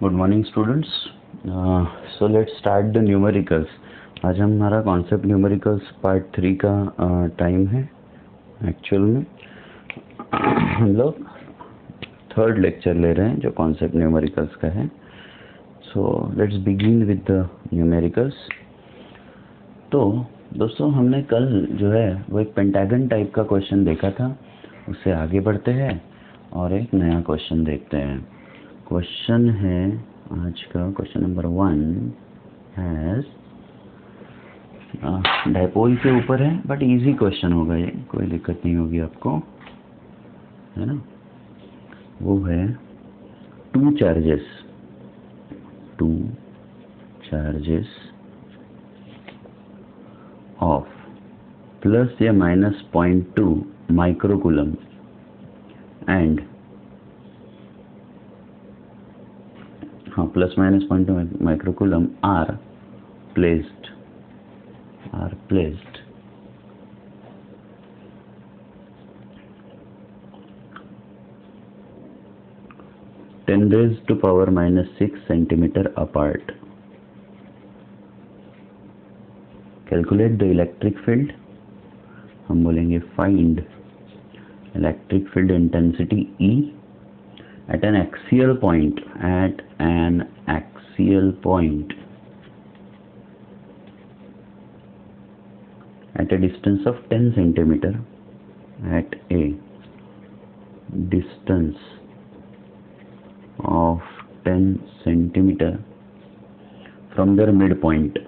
Good morning students. So let's start the numericals. आज हमारा concept numericals part 3 का time है। एक्चुअल में हम लोग थर्ड लेक्चर ले रहे हैं जो कॉन्सेप्ट न्यूमेरिकल्स का है। So let's begin with the numericals. तो दोस्तों हमने कल जो है वो एक पेंटागन टाइप का क्वेश्चन देखा था, उससे आगे बढ़ते हैं और एक नया क्वेश्चन देखते हैं। क्वेश्चन है आज का क्वेश्चन नंबर 1 हैज डायपोल के ऊपर है, बट इजी क्वेश्चन होगा, ये कोई दिक्कत नहीं होगी आपको, है ना। वो है टू चार्जेस ऑफ प्लस या minus 0.2 microcoulomb and plus minus 0.2 microcoulomb are placed 10 raised to power minus 6 centimeter apart. Calculate the electric field. हम बोलेंगे find electric field intensity E at an axial point at a distance of 10 centimeter at a distance of 10 centimeter from their midpoint,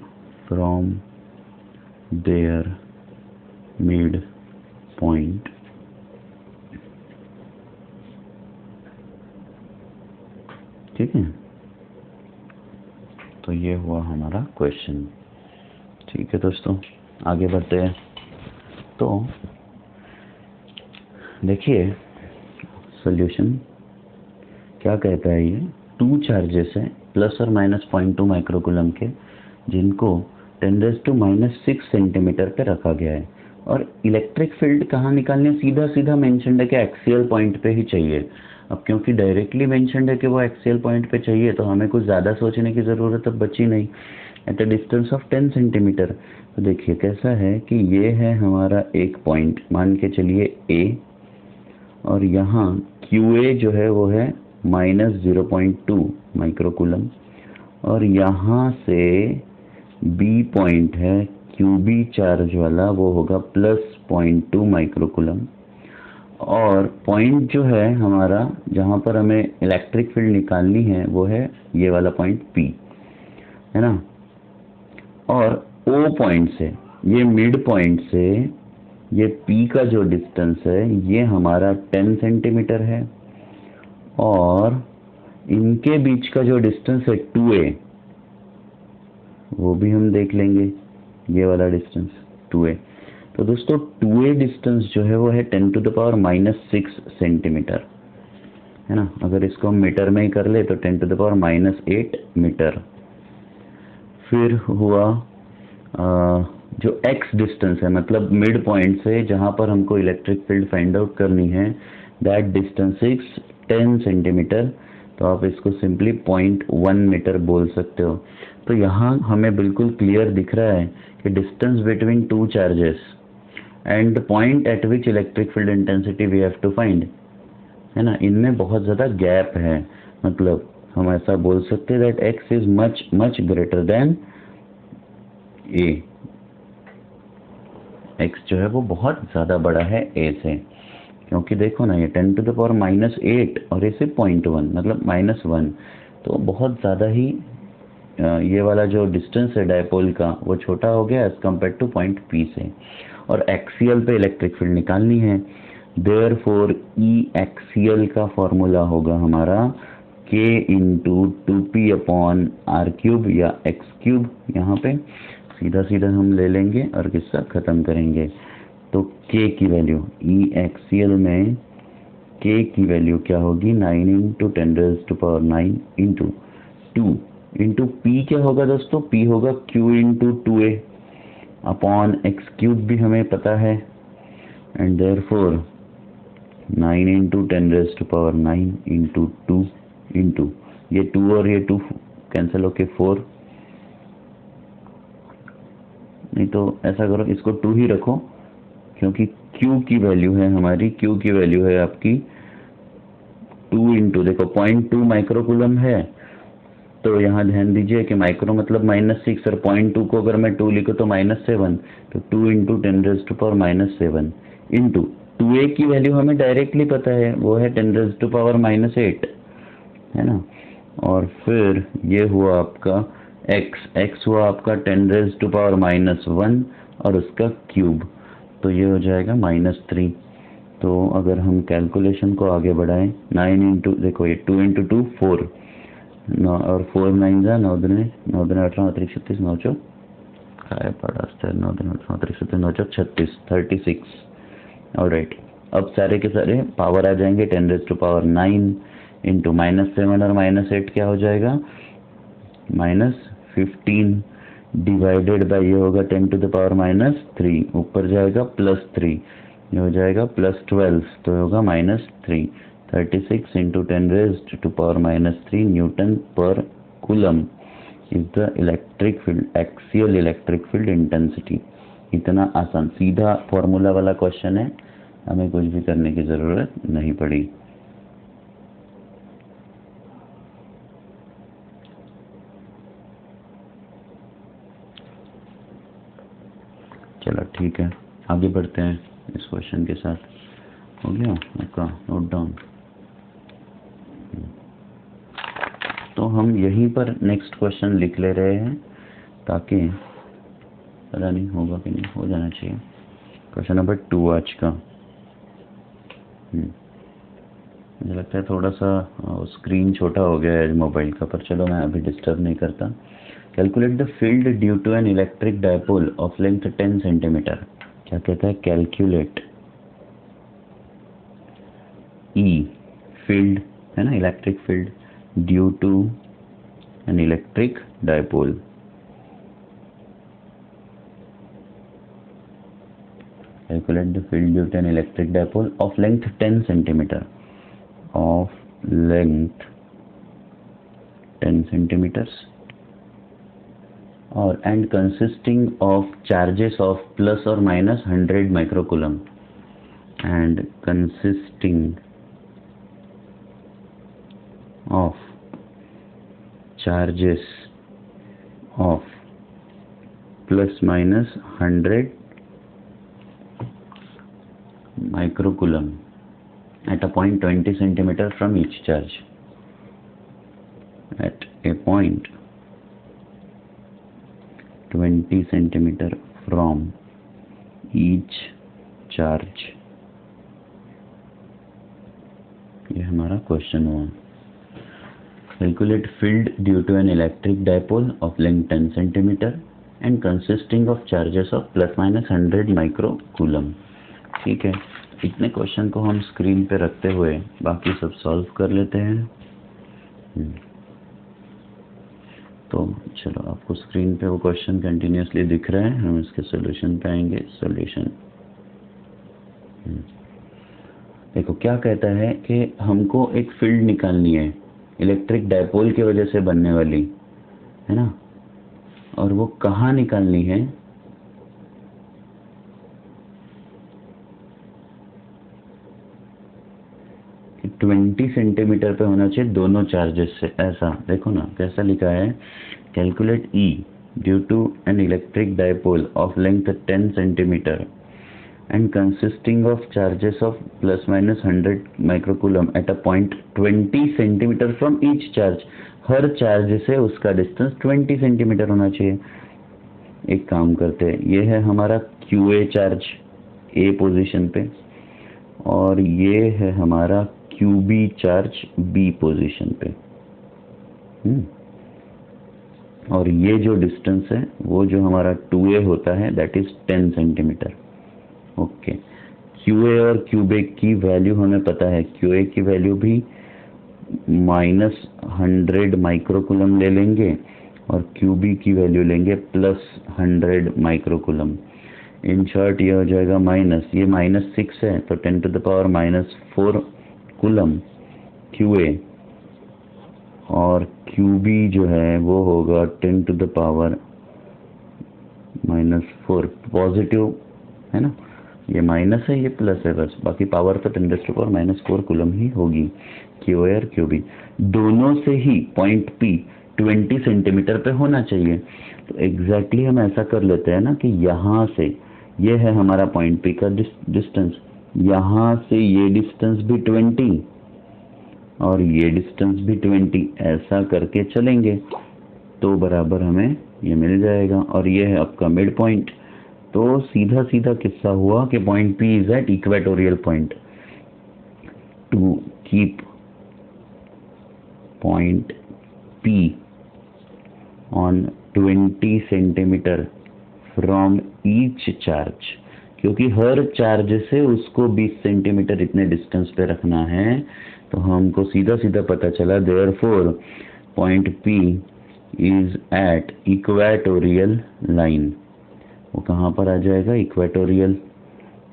ठीक है। तो ये हुआ हमारा question. ठीक है दोस्तों, आगे बढ़ते हैं। तो देखिए सॉल्यूशन क्या कहता है। ये टू चार्जेस हैं प्लस और माइनस 0.2 माइक्रोकूलम के, जिनको 10⁻⁻6 सेंटीमीटर पे रखा गया है। और इलेक्ट्रिक फील्ड कहाँ निकालने, सीधा सीधा मेंशन्ड है कि एक्सियल पॉइंट पे ही चाहिए। अब क्योंकि डायरेक्टली मेंशन्ड है कि वो एक्सियल पॉइंट पे चाहिए, तो हमें कुछ ज़्यादा सोचने की ज़रूरत अब बची नहीं। At a distance of 10 centimetre. तो देखिए कैसा है कि ये है हमारा एक पॉइंट, मान के चलिए ए, और यहाँ QA जो है वो है -0.2 माइक्रोकूलम, और यहाँ से B पॉइंट है QB चार्ज वाला, वो होगा +0.2 माइक्रोकूलम। और पॉइंट जो है हमारा जहाँ पर हमें इलेक्ट्रिक फील्ड निकालनी है वो है ये वाला पॉइंट P, है ना। और O पॉइंट से, ये मिड पॉइंट से ये P का जो डिस्टेंस है ये हमारा 10 सेंटीमीटर है, और इनके बीच का जो डिस्टेंस है 2A, वो भी हम देख लेंगे, ये वाला डिस्टेंस 2A। तो दोस्तों 2A डिस्टेंस जो है वो है 10⁻⁻6 सेंटीमीटर, है ना। अगर इसको हम मीटर में ही कर ले तो 10⁻⁻8 मीटर। फिर हुआ जो x डिस्टेंस है, मतलब मिड पॉइंट से जहाँ पर हमको इलेक्ट्रिक फील्ड फाइंड आउट करनी है, दैट डिस्टेंस इज 10 सेंटीमीटर। तो आप इसको सिंपली 0.1 मीटर बोल सकते हो। तो यहाँ हमें बिल्कुल क्लियर दिख रहा है कि distance between two charges and the point at which electric field intensity we have to find, है ना, इनमें बहुत ज़्यादा गैप है। मतलब हम ऐसा बोल सकते हैं that x is much greater than a। x जो है वो बहुत ज़्यादा बड़ा है a से, क्योंकि देखो ना ये 10⁻⁻8 और इसे 0.1 मतलब -1, तो बहुत ज़्यादा ही ये वाला जो डिस्टेंस है डायपोल का वो छोटा हो गया as compare to point P से। और एक्सियल पे इलेक्ट्रिक फील्ड निकालनी है, देयरफॉर E एक्सियल का फॉर्मूला होगा हमारा K × 2P/r³ या x³। यहाँ पे सीधा सीधा हम ले लेंगे और किस्सा ख़त्म करेंगे। तो K की वैल्यू, E एक्सियल में K की वैल्यू क्या होगी, 9 × 10⁹ इंटू 2 इंटू P क्या होगा दोस्तों, P होगा Q × 2A अपॉन x³ भी हमें पता है, एंड देयरफॉर 9 × 10⁹ इंटू 2 इंटू ये 2 और ये 2 कैंसिल होके 4, नहीं तो ऐसा करो, इसको 2 ही रखो, क्योंकि Q की वैल्यू है हमारी, Q की वैल्यू है आपकी 2 इंटू, देखो 0.2 माइक्रोकूलम है, तो यहाँ ध्यान दीजिए कि माइक्रो मतलब -6 और 0.2 को अगर मैं 2 लिखूँ तो -7, तो 2 इंटू 10⁻⁻7 इंटू 2a की वैल्यू हमें डायरेक्टली पता है, वो है 10⁻⁸ है ना। और फिर ये हुआ आपका x हुआ आपका 10⁻⁻1 और उसका क्यूब, तो ये हो जाएगा -3। तो अगर हम कैलकुलेशन को आगे बढ़ाएं, 9 इंटू, देखो ये 2 इंटू 2 4, 9 और 4 9 जा 9 दुने 18 36 36 9 चौक काय पड़ा 9 दुने 18 36 9 चौक 36 36। ऑलराइट, अब सारे के सारे पावर आ जाएंगे, 10⁻9 इंटू -7 और -8 क्या हो जाएगा, -15 डिवाइडेड बाय ये होगा 10⁻⁻3, ऊपर जाएगा +3, ये हो जाएगा +12, तो होगा -3। 36 इंटू 10⁻⁻3 न्यूटन पर coulomb is the electric field, axial electric field intensity. इतना आसान सीधा फॉर्मूला वाला क्वेश्चन है, हमें कुछ भी करने की जरूरत नहीं पड़ी। चलो ठीक है, आगे बढ़ते हैं इस क्वेश्चन के साथ। हो गया आपका नोट डाउन? तो हम यहीं पर नेक्स्ट क्वेश्चन लिख ले रहे हैं, ताकि पता नहीं होगा कि नहीं, हो जाना चाहिए। क्वेश्चन नंबर 2 आज का। मुझे लगता है थोड़ा सा स्क्रीन छोटा हो गया है मोबाइल का, पर चलो मैं अभी डिस्टर्ब नहीं करता। Calculate the field due to an electric dipole of length 10 centimetre. क्या कहता है? कैलकुलेट ई फील्ड है ना, electric field due to an electric dipole, calculate the field due to an electric dipole of length 10 centimeter, of length 10 centimeters, or and consisting of charges of plus or minus 100 microcoulomb, and consisting of charges of plus minus 100 microcoulomb at a point 20 centimeter from each charge. At a point 20 centimeter from each charge. ये हमारा question हुआ। Calculate field due to an electric dipole of length 10 centimeter and consisting of charges of plus minus 100 microcoulomb। ठीक है, इतने question को हम screen पे रखते हुए बाकी सब सॉल्व कर लेते हैं। तो चलो, आपको स्क्रीन पे वो क्वेश्चन कंटिन्यूसली दिख रहे हैं, हम इसके सॉल्यूशन पे आएंगे। सॉल्यूशन देखो क्या कहता है कि हमको एक फील्ड निकालनी है इलेक्ट्रिक डायपोल की वजह से बनने वाली, है ना, और वो कहाँ निकालनी है? 20 सेंटीमीटर पे होना चाहिए दोनों चार्जेस से। ऐसा देखो ना कैसा लिखा है, calculate E due to an electric dipole of length 10 centimetre and consisting of charges of plus minus 100 microcoulomb at a point 20 centimetre from each charge. हर चार्ज से उसका डिस्टेंस 20 सेंटीमीटर होना चाहिए। एक काम करते हैं, ये है हमारा QA चार्ज ए पोजीशन पे, और ये है हमारा QB चार्ज बी पोजीशन पे। और ये जो डिस्टेंस है वो जो हमारा 2A होता है that is 10 centimetre. Okay, QA और QB की वैल्यू हमें पता है। QA की वैल्यू भी -100 माइक्रोकूलम ले लेंगे और QB की वैल्यू लेंगे +100 माइक्रोकूलम। इन शॉर्ट ये हो जाएगा माइनस, ये -6 है तो 10⁻⁻4 कूलम QA और QB जो है वो होगा 10⁻⁻⁴, पॉजिटिव है ना, ये माइनस है ये प्लस है, बस बाकी पावर तो 10⁻⁻⁴ कूलम ही होगी। QA और QB दोनों से ही पॉइंट P 20 सेंटीमीटर पे होना चाहिए। तो एग्जैक्टली हम ऐसा कर लेते हैं ना कि यहाँ से ये है हमारा पॉइंट P का डिस्टेंस, यहाँ से ये डिस्टेंस भी 20 और ये डिस्टेंस भी 20, ऐसा करके चलेंगे तो बराबर हमें ये मिल जाएगा। और ये है आपका मिड पॉइंट। तो सीधा सीधा किस्सा हुआ कि point P is at equatorial point. To keep point P on 20 centimetre from each charge, क्योंकि हर चार्ज से उसको 20 सेंटीमीटर इतने डिस्टेंस पे रखना है, तो हमको सीधा सीधा पता चला therefore point P is at equatorial line. वो कहाँ पर आ जाएगा, इक्वेटोरियल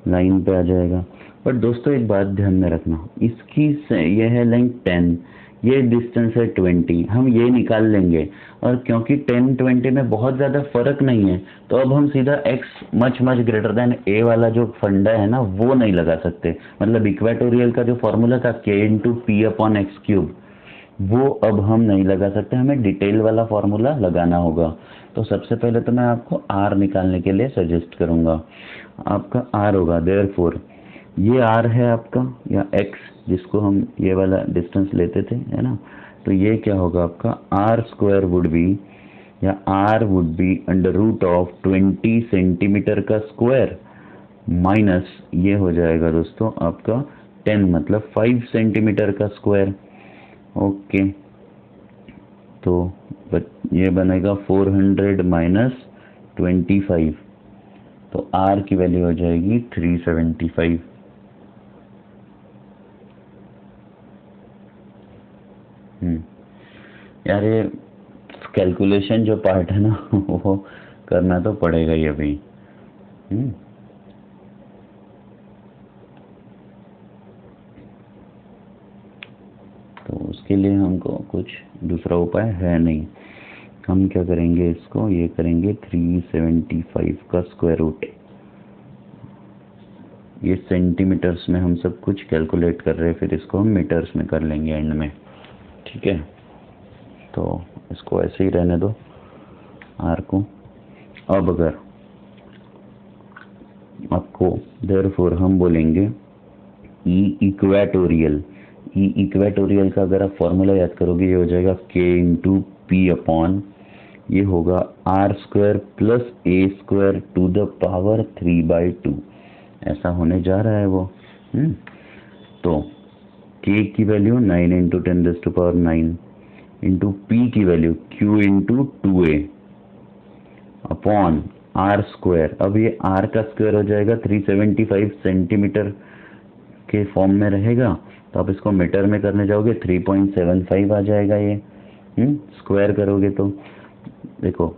लाइन पे आ जाएगा। बट दोस्तों एक बात ध्यान में रखना, इसकी यह है लेंथ 10, ये डिस्टेंस है 20, हम ये निकाल लेंगे। और क्योंकि 10-20 में बहुत ज़्यादा फर्क नहीं है, तो अब हम सीधा x much greater than a वाला जो फंडा है ना वो नहीं लगा सकते। मतलब इक्वेटोरियल का जो फॉर्मूला था k/p/x³, वो अब हम नहीं लगा सकते, हमें डिटेल वाला फॉर्मूला लगाना होगा। तो सबसे पहले तो मैं आपको r निकालने के लिए सजेस्ट करूंगा। आपका r होगा देयरफॉर, ये r है आपका या x, जिसको हम ये वाला डिस्टेंस लेते थे है ना, तो ये क्या होगा आपका r² वुड बी, या r वुड बी √20 सेंटीमीटर का स्क्वायर माइनस ये हो जाएगा दोस्तों आपका 10 मतलब 5 सेंटीमीटर का स्क्वायर। ओके, तो ये बनेगा 400 - 25, तो r की वैल्यू हो जाएगी 375। यार ये कैलकुलेशन जो पार्ट है ना वो करना तो पड़ेगा ही अभी। तो उसके लिए हमको कुछ दूसरा उपाय है नहीं, हम क्या करेंगे, इसको ये करेंगे 375 का स्क्वायर रूट। ये सेंटीमीटर्स में हम सब कुछ कैलकुलेट कर रहे हैं, फिर इसको हम मीटर्स में कर लेंगे एंड में, ठीक है। तो इसको ऐसे ही रहने दो आर को। अब अगर आपको देयरफॉर हम बोलेंगे ई इक्वेटोरियल का अगर आप फॉर्मूला याद करोगे, ये हो जाएगा k/p/, ये होगा r² + a² to the power 3/2, ऐसा होने जा रहा है वो। तो k की वैल्यू 9 × 10⁹ इंटू p की वैल्यू q/2a अपॉन r²। अब ये r का स्क्वायर हो जाएगा 375 सेंटीमीटर के फॉर्म में रहेगा, तो आप इसको मीटर में करने जाओगे 3.75 आ जाएगा ये। स्क्वायर करोगे तो देखो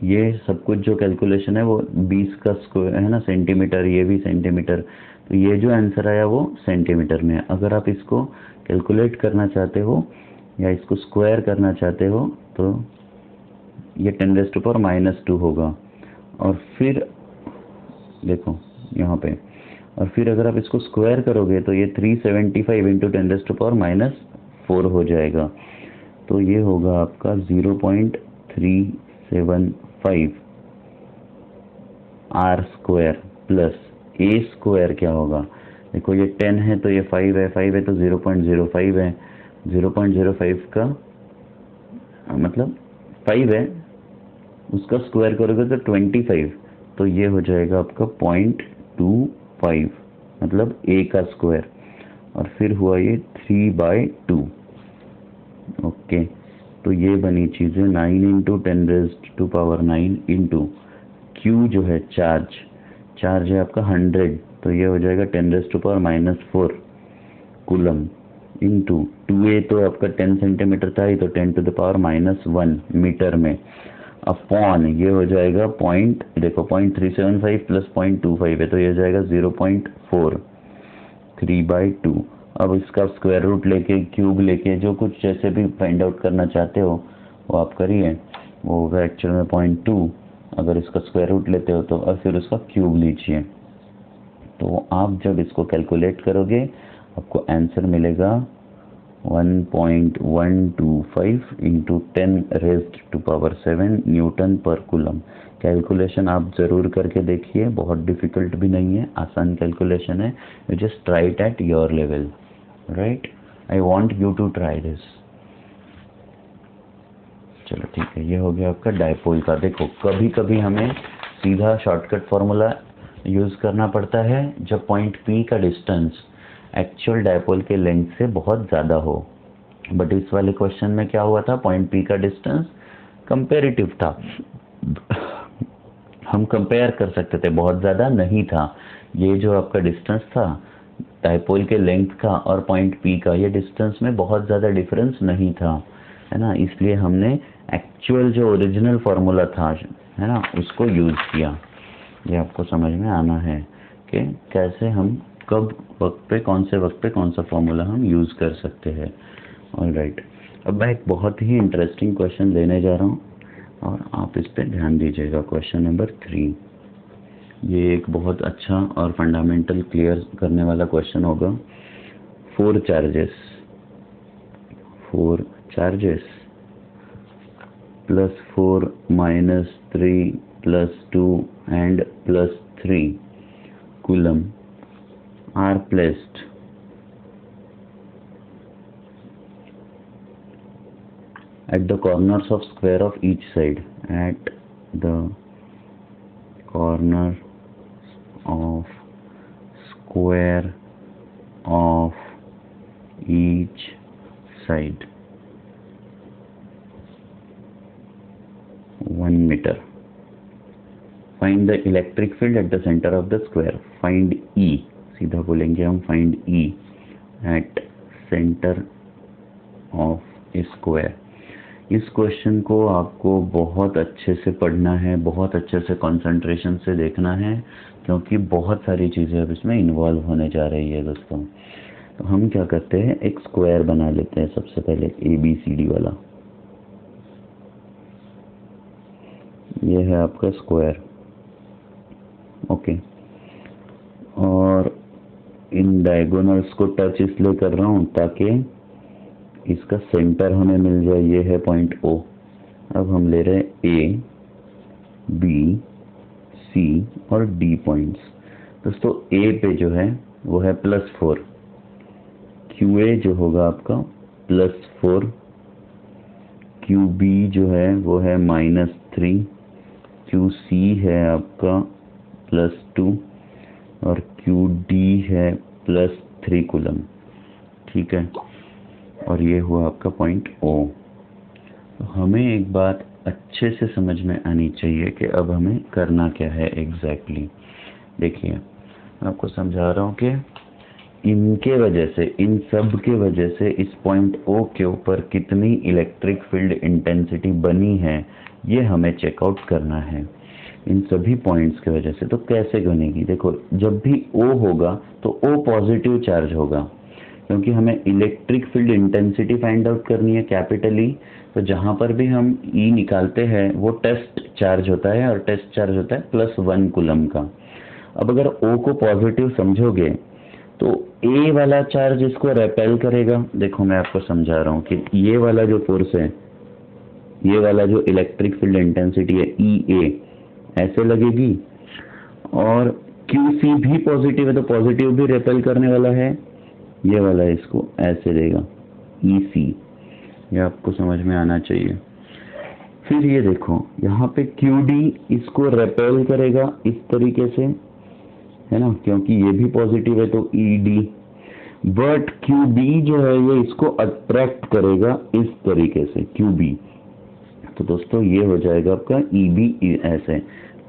ये सब कुछ जो कैलकुलेशन है वो 20 का स्क्वायर है ना, सेंटीमीटर, ये भी सेंटीमीटर, तो ये जो आंसर आया वो सेंटीमीटर में है। अगर आप इसको कैलकुलेट करना चाहते हो या इसको स्क्वायर करना चाहते हो तो ये 10⁻⁻² होगा। और फिर देखो यहाँ पे, और फिर अगर आप इसको स्क्वायर करोगे तो ये 375 × 10⁻⁴ हो जाएगा। तो ये होगा आपका 0.375 r² प्लस a² क्या होगा, देखो ये 10 है तो ये 5 है, 5 है तो 0.05 है, 0.05 का मतलब 5 है, उसका स्क्वायर करोगे तो 25, तो ये हो जाएगा आपका 0.25 मतलब a का स्क्वायर, और फिर हुआ ये 3/2। ओके, तो ये बनी चीज़ें 9 × 10⁹ इंटू q जो है चार्ज है आपका 100, तो ये हो जाएगा 10⁻⁴ कूलम इंटू 2a तो आपका 10 सेंटीमीटर था ही, तो 10⁻⁻1 मीटर में अपॉन ये हो जाएगा देखो 0.375 + 0.25 है, तो ये हो जाएगा 0.4 3/2 अब इसका स्क्वायर रूट लेके, क्यूब लेके, जो कुछ जैसे भी फाइंड आउट करना चाहते हो वो आप करिए। वो होगा एक्चुअल में 0.2, अगर इसका स्क्वायर रूट लेते हो तो, और फिर उसका क्यूब लीजिए। तो आप जब इसको कैलकुलेट करोगे आपको आंसर मिलेगा 1.125 इंटू 10⁻⁷ न्यूटन पर कूलम। कैलकुलेशन आप ज़रूर करके देखिए, बहुत डिफ़िकल्ट भी नहीं है, आसान कैलकुलेशन है। You just try it at your level, right. I want you to try this. चलो ठीक है, ये हो गया आपका डायपोल का। देखो कभी कभी हमें सीधा शॉर्टकट फॉर्मूला यूज़ करना पड़ता है जब पॉइंट P का डिस्टेंस एक्चुअल डायपोल के लेंथ से बहुत ज़्यादा हो। बट इस वाले क्वेश्चन में क्या हुआ था, पॉइंट P का डिस्टेंस कंपेरेटिव था, हम कंपेयर कर सकते थे, बहुत ज़्यादा नहीं था। ये जो आपका डिस्टेंस था डायपोल के लेंथ का और पॉइंट P का, ये डिस्टेंस में बहुत ज़्यादा डिफरेंस नहीं था, है ना। इसलिए हमने एक्चुअल जो ओरिजिनल फार्मूला था, है ना, उसको यूज़ किया। ये आपको समझ में आना है कि कैसे हम कब वक्त पे, कौन से वक्त पे कौन सा फार्मूला हम यूज़ कर सकते हैं। ऑलराइट, अब मैं एक बहुत ही इंटरेस्टिंग क्वेश्चन लेने जा रहा हूँ और आप इस पे ध्यान दीजिएगा। क्वेश्चन नंबर 3, ये एक बहुत अच्छा और फंडामेंटल क्लियर करने वाला क्वेश्चन होगा। 4 charges +4 -3 +2 and +3 coulomb are placed at the corners of square of each side, at the corner of square of each side 1 meter. Find the electric field at the center of the square. Find E, सीधा बोलेंगे हम, find E at center of a square। इस question को आपको बहुत अच्छे से पढ़ना है, बहुत अच्छे से कंसंट्रेशन से देखना है, क्योंकि बहुत सारी चीज़ें अब इसमें इन्वॉल्व होने जा रही है दोस्तों। तो हम क्या करते हैं, एक स्क्वायर बना लेते हैं सबसे पहले, ABCD वाला। ये है आपका स्क्वायर, ओके। और इन डायगोनल्स को टच इसलिए कर रहा हूँ ताकि इसका सेंटर हमें मिल जाए। ये है पॉइंट O। अब हम ले रहे हैं A, B, C और D पॉइंट्स। दोस्तों A पे जो है वो है +4, QA जो होगा आपका +4, QB जो है वो है -3, QC है आपका +2 और QD है +3 कूलम, ठीक है। और ये हुआ आपका पॉइंट O। तो हमें एक बात अच्छे से समझ में आनी चाहिए कि अब हमें करना क्या है एग्जैक्टली। देखिए मैं आपको समझा रहा हूँ कि इनके वजह से, इन सब के वजह से इस पॉइंट O के ऊपर कितनी इलेक्ट्रिक फील्ड इंटेंसिटी बनी है, ये हमें चेकआउट करना है इन सभी पॉइंट्स की वजह से। तो कैसे बनेगी, देखो जब भी O होगा तो O पॉजिटिव चार्ज होगा, क्योंकि हमें electric field intensity find out करनी है कैपिटल E। तो जहाँ पर भी हम E निकालते हैं वो टेस्ट चार्ज होता है, और टेस्ट चार्ज होता है +1 कूलम का। अब अगर O को पॉजिटिव समझोगे तो A वाला चार्ज इसको रेपेल करेगा। देखो मैं आपको समझा रहा हूँ कि ये वाला जो फोर्स है, ये वाला जो इलेक्ट्रिक फील्ड इंटेंसिटी है EA, ऐसे लगेगी, और QC भी पॉजिटिव है तो पॉजिटिव भी रेपेल करने वाला है, ये वाला इसको ऐसे देगा EC। ये आपको समझ में आना चाहिए। फिर ये देखो यहाँ पे QD इसको रेपेल करेगा इस तरीके से, है ना, क्योंकि ये भी पॉजिटिव है तो ED। बट QB जो है ये इसको अट्रैक्ट करेगा इस तरीके से, QB। तो दोस्तों ये हो जाएगा आपका EB ऐसे।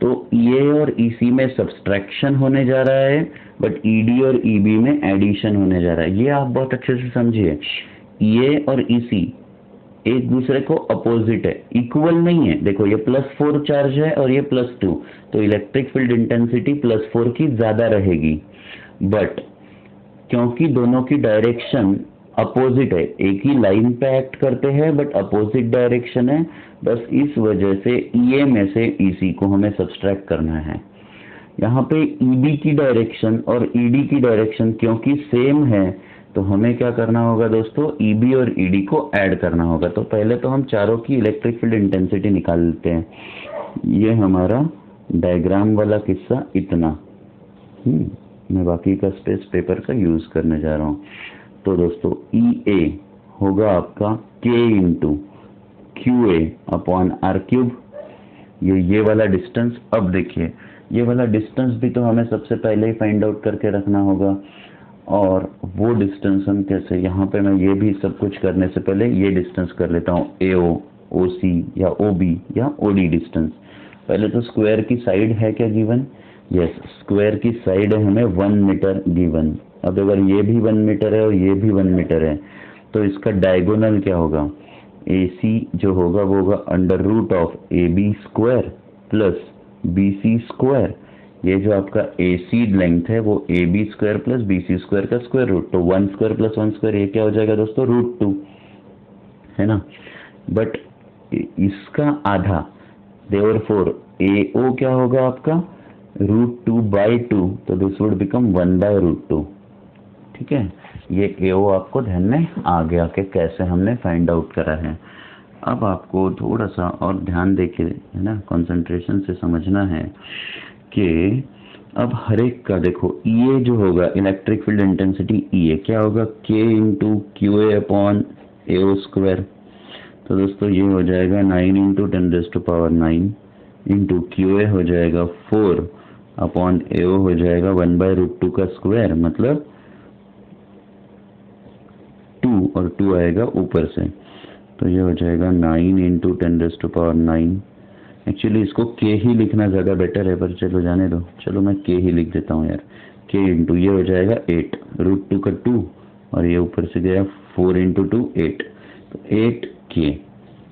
तो EA और EC में सब्सट्रैक्शन होने जा रहा है, बट ED और EB में एडिशन होने जा रहा है। ये आप बहुत अच्छे से समझिए। EA और EC एक दूसरे को अपोजिट है, इक्वल नहीं है। देखो ये +4 चार्ज है और ये +2, तो इलेक्ट्रिक फील्ड इंटेंसिटी +4 की ज्यादा रहेगी। बट क्योंकि दोनों की डायरेक्शन अपोजिट है, एक ही लाइन पे एक्ट करते हैं बट अपोजिट डायरेक्शन है, बस इस वजह से EA में से EC को हमें सब्सट्रैक्ट करना है। यहाँ पे EB की डायरेक्शन और ED की डायरेक्शन क्योंकि सेम है, तो हमें क्या करना होगा दोस्तों, EB और ED को ऐड करना होगा। तो पहले तो हम चारों की इलेक्ट्रिक फील्ड इंटेंसिटी निकाल लेते हैं। ये हमारा डायग्राम वाला किस्सा इतना। मैं बाकी का स्पेस पेपर का यूज करने जा रहा हूँ। तो दोस्तों EA होगा आपका K into QA upon R cube, ये वाला डिस्टेंस। अब देखिए ये वाला डिस्टेंस भी तो हमें सबसे पहले ही फाइंड आउट करके रखना होगा, और वो डिस्टेंस हम कैसे, यहाँ पे मैं ये भी सब कुछ करने से पहले ये डिस्टेंस कर लेता हूँ, AO, OC या OB या OD डिस्टेंस। पहले तो स्क्वायर की साइड है क्या गिवन, यस, स्क्वायर की साइड है हमें 1 मीटर गिवन। अब अगर ये भी 1 मीटर है और ये भी 1 मीटर है, तो इसका डायगोनल क्या होगा, AC जो होगा वो होगा under root of AB square plus BC square. ये जो आपका AC लेंथ है वो AB square plus BC square का स्क्वायर रूट, तो 1 स्क्वायर प्लस 1 स्क्वायर ये क्या हो जाएगा दोस्तों, √2 है ना। बट इसका आधा, देयरफॉर AO क्या होगा आपका √2/2, तो दिस वुड बिकम 1/√2। ठीक है, ये AO आपको ध्यान में आ गया कि कैसे हमने फाइंड आउट करा है। अब आपको थोड़ा सा और ध्यान देके, है ना, कंसंट्रेशन से समझना है कि अब हर एक का देखो, EA जो होगा इलेक्ट्रिक फील्ड इंटेंसिटी EA क्या होगा, K into QA upon AO square. तो दोस्तों ये हो जाएगा 9 इंटू 10⁹ इंटू QA हो जाएगा 4 अपॉन AO हो जाएगा 1/√2 का स्क्वायर, मतलब 2 और 2 आएगा ऊपर से, तो ये हो जाएगा 9 इंटू 10⁹। एक्चुअली इसको K ही लिखना ज़्यादा बेटर है, पर चलो जाने दो, चलो मैं K ही लिख देता हूँ यार। K इंटू ये हो जाएगा 8, √2 का 2 और ये ऊपर से गया 4 इंटू 2 8, तो 8K।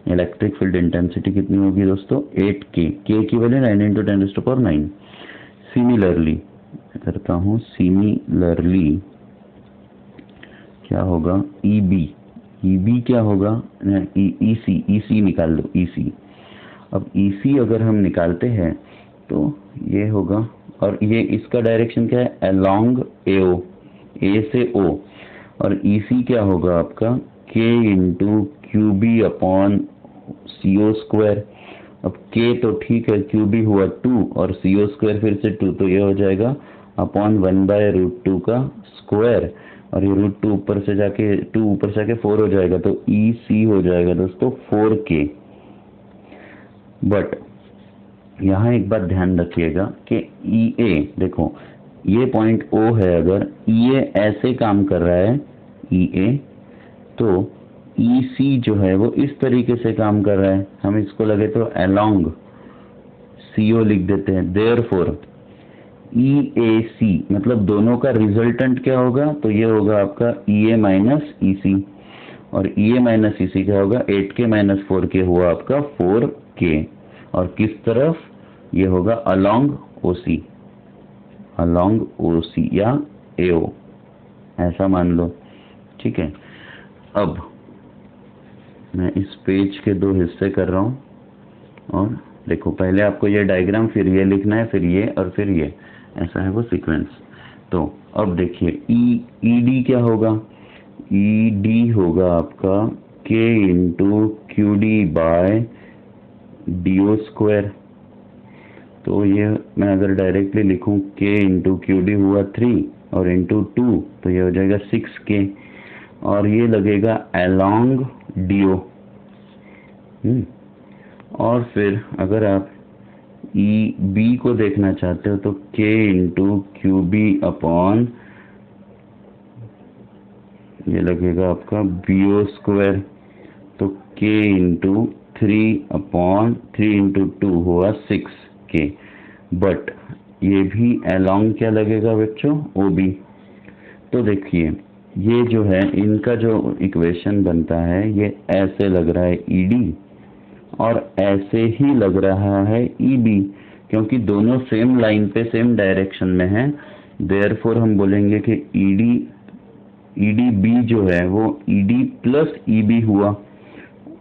इलेक्ट्रिक फील्ड इंटेंसिटी कितनी होगी दोस्तों, 8K। K की वैल्यू 9 इंटू 10⁹। सिमिलरली करता हूँ, सिमिलरली क्या होगा, EB क्या होगा, EC निकाल दो, EC। अब EC अगर हम निकालते हैं तो ये होगा, और ये इसका डायरेक्शन क्या है, अलोंग AO, A से O, और EC क्या होगा आपका K into QB upon CO square. अब K तो ठीक है, QB हुआ 2 और CO स्क्वायर फिर से 2, तो ये हो जाएगा अपॉन 1/√2 का स्क्वायर, और ये √2 ऊपर से जाके 2 ऊपर से जाके 4 हो जाएगा, तो EC हो जाएगा दोस्तों 4K। बट यहाँ एक बात ध्यान रखिएगा कि EA देखो, ये पॉइंट O है, अगर EA ऐसे काम कर रहा है EA, तो EC जो है वो इस तरीके से काम कर रहा है, हम इसको लगे तो अलोंग CO लिख देते हैं। देयरफॉर EAC मतलब दोनों का रिजल्टेंट क्या होगा, तो ये होगा आपका EA माइनस EC, और EA माइनस EC क्या होगा, 8K माइनस 4K हुआ आपका 4K, और किस तरफ, ये होगा अलोंग OC, अलोंग OC या AO, ऐसा मान लो। ठीक है, अब मैं इस पेज के 2 हिस्से कर रहा हूँ, और देखो पहले आपको ये डायग्राम, फिर ये लिखना है, फिर ये, और फिर ये, ऐसा है वो सीक्वेंस। तो अब देखिए ED क्या होगा, ED होगा आपका K into QD by DO square. तो ये मैं अगर डायरेक्टली लिखूं, K इंटू QD हुआ 3 और इंटू 2, तो ये हो जाएगा 6K, और ये लगेगा अलोंग DO। और फिर अगर आप EB को देखना चाहते हो तो K इंटू QB अपॉन ये लगेगा आपका BO स्क्वायर, तो K इंटू 3 अपॉन 3 इंटू 2 हुआ 6K। बट ये भी अलोंग क्या लगेगा बच्चों, OB। तो देखिए ये जो है, इनका जो इक्वेशन बनता है, ये ऐसे लग रहा है ED, और ऐसे ही लग रहा है EB, क्योंकि दोनों सेम लाइन पे सेम डायरेक्शन में है। देयरफॉर हम बोलेंगे कि ED ईडी बी जो है वो ईडी प्लस ईबी हुआ,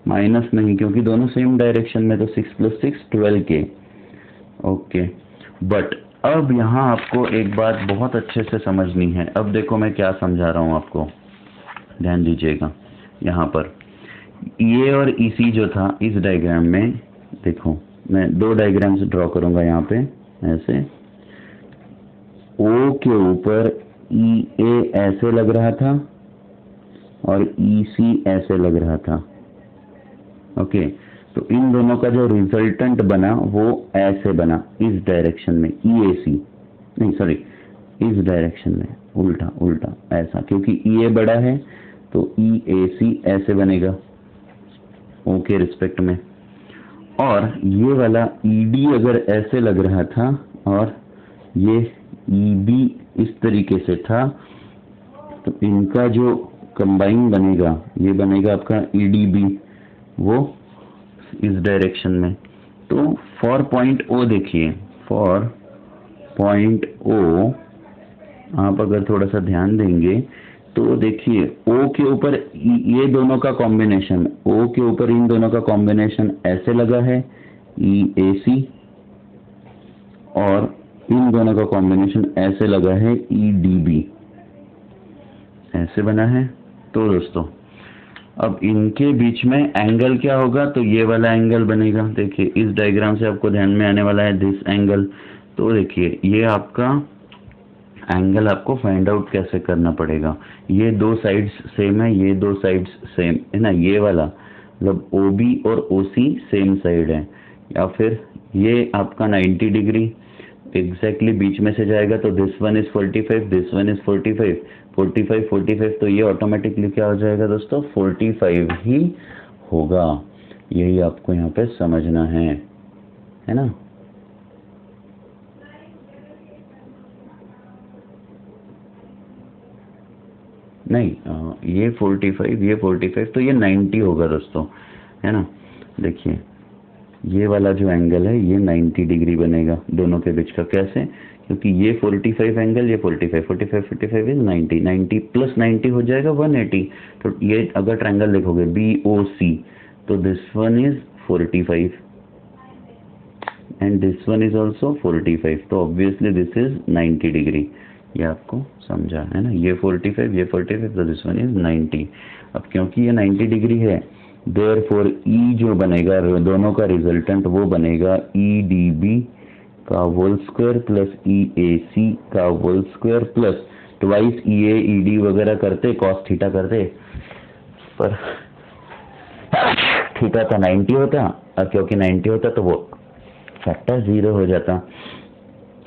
माइनस नहीं, क्योंकि दोनों सेम डायरेक्शन में, तो 6 + 6 12K। ओके, बट अब यहाँ आपको एक बात बहुत अच्छे से समझनी है। अब देखो मैं क्या समझा रहा हूँ आपको, ध्यान दीजिएगा। यहाँ पर ये और EC जो था इस डायग्राम में, देखो मैं 2 डायग्राम्स ड्रॉ करूंगा यहाँ पे ऐसे। O के ऊपर EA ऐसे लग रहा था और EC ऐसे लग रहा था। ओके, तो इन दोनों का जो रिजल्टेंट बना वो ऐसे बना, इस डायरेक्शन में EAC, नहीं सॉरी, इस डायरेक्शन में उल्टा उल्टा ऐसा, क्योंकि EA बड़ा है तो EAC ऐसे बनेगा O के रिस्पेक्ट में। और ये वाला ED अगर ऐसे लग रहा था और ये EB इस तरीके से था, तो इनका जो कंबाइन बनेगा, ये बनेगा आपका EDB, वो इस डायरेक्शन में। तो फॉर पॉइंट O देखिए, फॉर पॉइंट O आप अगर थोड़ा सा ध्यान देंगे तो देखिए O के ऊपर ये दोनों का कॉम्बिनेशन, O के ऊपर इन दोनों का कॉम्बिनेशन ऐसे लगा है EAC, और इन दोनों का कॉम्बिनेशन ऐसे लगा है EDB, ऐसे बना है। तो दोस्तों अब इनके बीच में एंगल क्या होगा, तो ये वाला एंगल बनेगा। देखिए इस डायग्राम से आपको ध्यान में आने वाला है दिस एंगल। तो देखिए ये आपका एंगल आपको फाइंड आउट कैसे करना पड़ेगा। ये 2 साइड्स सेम है, ये 2 साइड्स सेम है ना, ये वाला मतलब OB और OC सेम साइड है, या फिर ये आपका 90 डिग्री एग्जैक्टली बीच में से जाएगा, तो this one is 45, this one is 45, 45 45, तो ये ऑटोमेटिकली क्या हो जाएगा दोस्तों, 45 ही होगा। यही आपको यहाँ पे समझना है ना। नहीं ये 45, ये 45, तो ये 90 होगा दोस्तों, है ना। देखिए ये वाला जो एंगल है ये 90 डिग्री बनेगा दोनों के बीच का। कैसे, क्योंकि ये 45 एंगल, ये 45, 45 45 इज 90, 90 + 90 हो जाएगा 180। तो ये अगर ट्रायंगल देखोगे BOC, तो this one is 45 and this one is also 45, तो ऑब्वियसली दिस इज 90 डिग्री। ये आपको समझा है ना, ये 45, ये 45, तो दिस वन इज 90। अब क्योंकि ये 90 डिग्री है, देयरफॉर E जो बनेगा दोनों का रिजल्टेंट वो बनेगा EDB का होल स्क्वायर प्लस EAC का whole square plus twice EA ED वगैरह करते cos थीटा करते, पर थीटा का 90 होता, और क्योंकि 90 होता तो वो फैक्टर 0 हो जाता।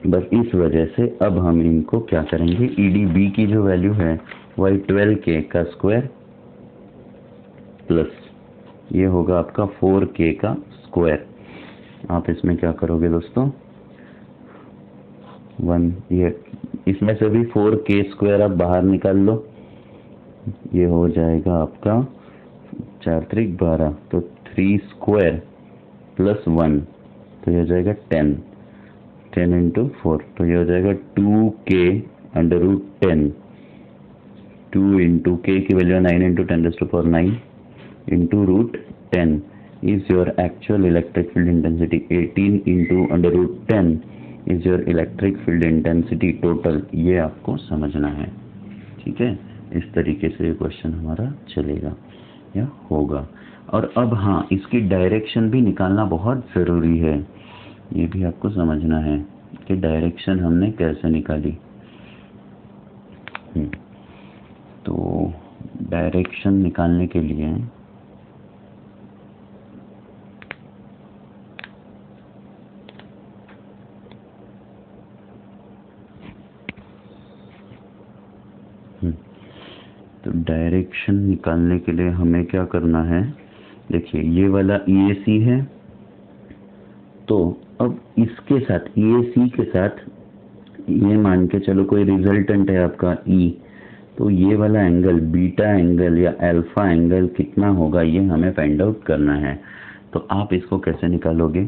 बस इस वजह से अब हम इनको क्या करेंगे, EDB की जो वैल्यू है वही 12K का स्क्वायर प्लस ये होगा आपका 4K का स्क्वायर। आप इसमें क्या करोगे दोस्तों, 1, ये इसमें से भी 4K स्क्वायर आप बाहर निकाल लो, ये हो जाएगा आपका 4 त्रिक 12, तो 3 स्क्वायर प्लस 1, तो ये हो जाएगा 10, 10 × 4, तो ये हो जाएगा 2K √10, 2 × K की value 9 × 10⁻⁹ into √10 is your actual electric field intensity, 18 × √10 is your electric field intensity total। ये आपको समझना है, ठीक है। इस तरीके से क्वेश्चन हमारा चलेगा या होगा। और अब हाँ, इसकी डायरेक्शन भी निकालना बहुत ज़रूरी है, ये भी आपको समझना है कि डायरेक्शन हमने कैसे निकाली। तो डायरेक्शन निकालने के लिए हमें क्या करना है, देखिए ये वाला EAC है, तो अब इसके साथ EAC के साथ ये मान के चलो कोई रिजल्टेंट है आपका E, तो ये वाला एंगल बीटा एंगल या अल्फा एंगल कितना होगा ये हमें फाइंड आउट करना है। तो आप इसको कैसे निकालोगे,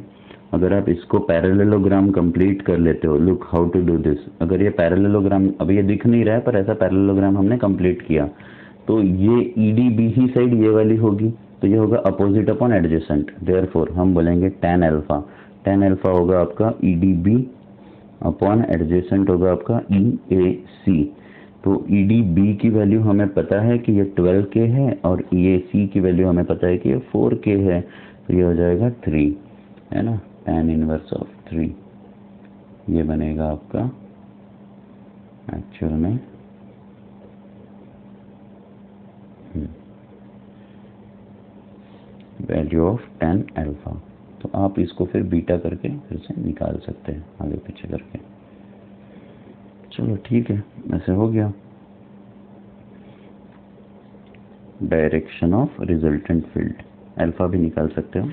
अगर आप इसको पैरेललोग्राम कंप्लीट कर लेते हो, look how to do this. अगर ये पैरेललोग्राम, अभी ये दिख नहीं रहा है पर ऐसा पैरेललोग्राम हमने कंप्लीट किया, तो ये ईडी बी ही साइड ये वाली होगी, तो ये होगा अपोजिट अपॉन एडजेसेंट। देयरफॉर हम बोलेंगे tan अल्फा, tan अल्फा होगा आपका ईडी बी अपॉन एडजेसेंट होगा आपका ई ए सी। तो ईडी बी की वैल्यू हमें पता है कि ये 12K है और ई ए सी की वैल्यू हमें पता है कि ये 4K है, तो ये हो जाएगा 3, है ना, tan इनवर्स ऑफ 3। ये बनेगा आपका एक्चुअल में वैल्यू ऑफ tan अल्फा। तो आप इसको फिर बीटा करके फिर से निकाल सकते हैं आगे पीछे करके। चलो ठीक है, ऐसे हो गया। Direction of resultant field alpha भी निकाल सकते हो।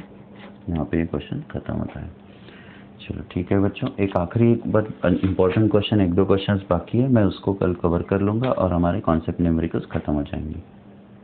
यहाँ पे ये क्वेश्चन खत्म होता है। चलो ठीक है बच्चों, एक आखिरी बात इम्पोर्टेंट क्वेश्चन, 1-2 क्वेश्चंस बाकी है, मैं उसको कल कवर कर लूँगा और हमारे कॉन्सेप्ट न्यूमेरिकल्स खत्म हो जाएंगे।